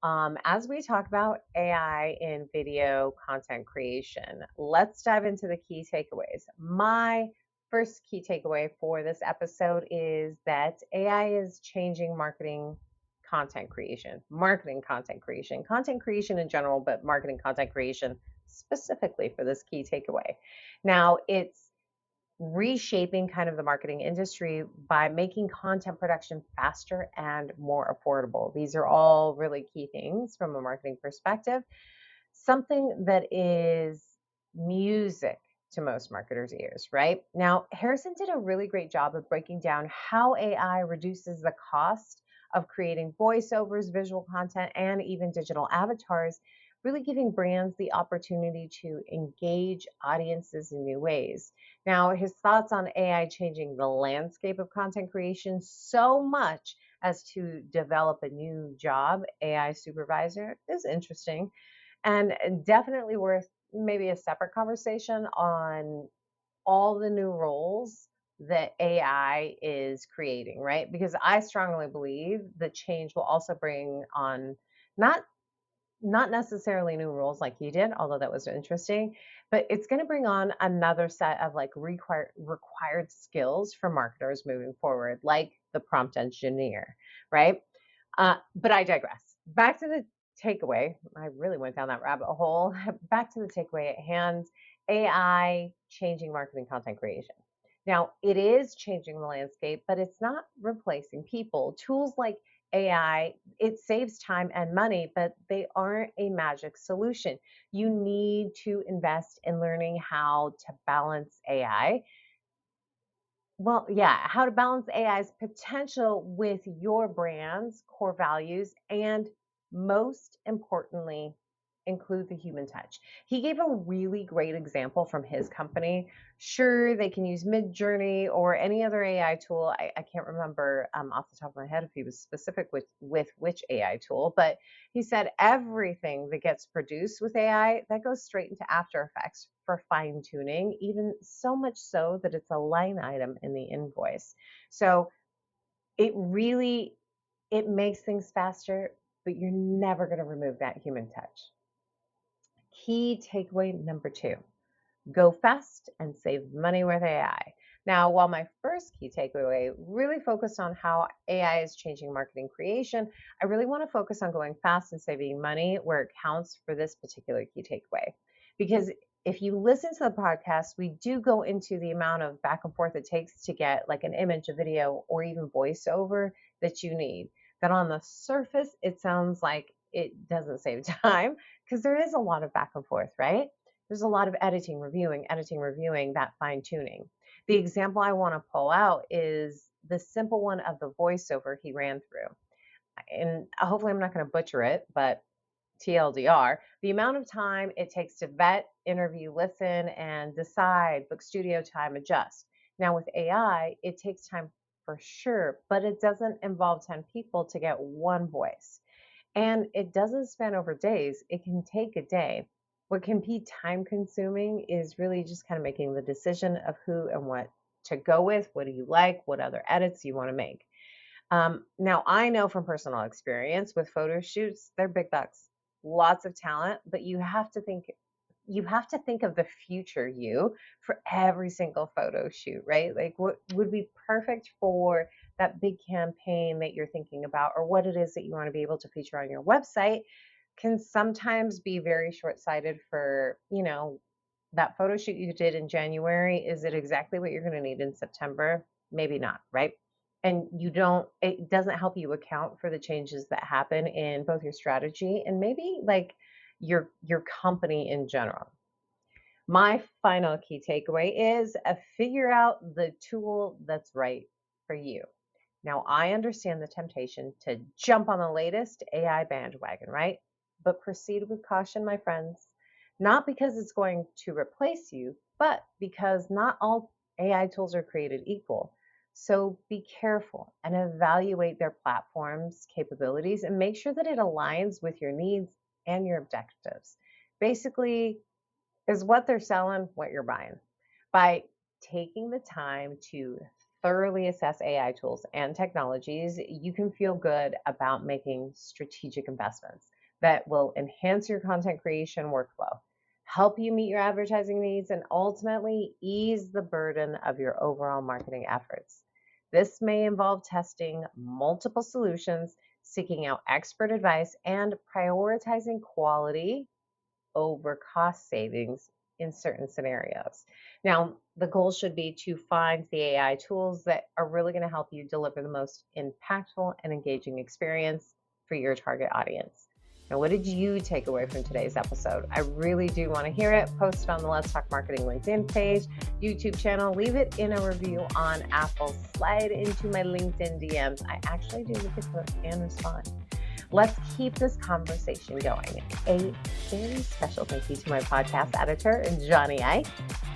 As we talk about AI in video content creation, let's dive into the key takeaways. My first key takeaway for this episode is that AI is changing content creation in general, but marketing content creation specifically for this key takeaway. Now, it's reshaping kind of the marketing industry by making content production faster and more affordable. These are all really key things from a marketing perspective. Something that is music to most marketers' ears, right? Now, Harrison did a really great job of breaking down how AI reduces the cost of creating voiceovers, visual content, and even digital avatars, really giving brands the opportunity to engage audiences in new ways. Now, his thoughts on AI changing the landscape of content creation so much as to develop a new job, AI supervisor, is interesting and definitely worth maybe a separate conversation on all the new roles that AI is creating, right? Because I strongly believe the change will also bring on not not necessarily new roles like you did, although that was interesting, but it's going to bring on another set of like required skills for marketers moving forward, like the prompt engineer, right? But I digress. Back to the takeaway. I really went down that rabbit hole. Back to the takeaway at hand. AI changing marketing content creation. Now, it is changing the landscape, but it's not replacing people. Tools like AI, it saves time and money, but they aren't a magic solution. You need to invest in learning how to balance AI. Well, yeah, how to balance AI's potential with your brand's core values and most importantly, include the human touch. He gave a really great example from his company. Sure, they can use Midjourney or any other AI tool. I can't remember off the top of my head if he was specific with which AI tool, but he said everything that gets produced with AI that goes straight into After Effects for fine tuning, even so much so that it's a line item in the invoice. So it makes things faster, but you're never going to remove that human touch. Key takeaway number 2, go fast and save money with AI. Now, while my first key takeaway really focused on how AI is changing marketing creation, I really want to focus on going fast and saving money where it counts for this particular key takeaway. Because if you listen to the podcast, we do go into the amount of back and forth it takes to get like an image, a video, or even voiceover that you need. That on the surface, it sounds like it doesn't save time because there is a lot of back and forth, right? There's a lot of editing, reviewing, that fine tuning. The example I want to pull out is the simple one of the voiceover he ran through. And hopefully I'm not going to butcher it, but TLDR, the amount of time it takes to vet, interview, listen, and decide, book studio time, adjust. Now with AI, it takes time for sure, but it doesn't involve 10 people to get one voice. And it doesn't span over days. It can take a day. What can be time consuming is really just kind of making the decision of who and what to go with. What do you like? What other edits you want to make? Now, I know from personal experience with photo shoots, they're big bucks, lots of talent, but you have to think you have to think of the future you for every single photo shoot, right? Like what would be perfect for that big campaign that you're thinking about, or what it is that you want to be able to feature on your website can sometimes be very short-sighted for, that photo shoot you did in January. Is it exactly what you're going to need in September? Maybe not, right? And it doesn't help you account for the changes that happen in both your strategy and maybe like your company in general. My final key takeaway is figure out the tool that's right for you. Now, I understand the temptation to jump on the latest AI bandwagon, right? But proceed with caution, my friends. Not because it's going to replace you, but because not all AI tools are created equal. So be careful and evaluate their platform's capabilities and make sure that it aligns with your needs and your objectives. Basically, is what they're selling what you're buying? By taking the time to thoroughly assess AI tools and technologies, you can feel good about making strategic investments that will enhance your content creation workflow, help you meet your advertising needs, and ultimately ease the burden of your overall marketing efforts. This may involve testing multiple solutions, seeking out expert advice, and prioritizing quality over cost savings in certain scenarios. Now, the goal should be to find the AI tools that are really going to help you deliver the most impactful and engaging experience for your target audience. Now, what did you take away from today's episode? I really do want to hear it. Post it on the Let's Talk Marketing LinkedIn page, YouTube channel, leave it in a review on Apple, slide into my LinkedIn DMs. I actually do look at them and respond. Let's keep this conversation going. A very special thank you to my podcast editor, Johnny Ike.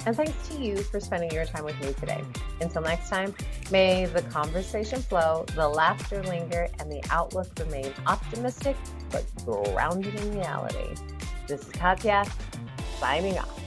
And thanks to you for spending your time with me today. Until next time, may the conversation flow, the laughter linger, and the outlook remain optimistic but grounded in reality. This is Katya, signing off.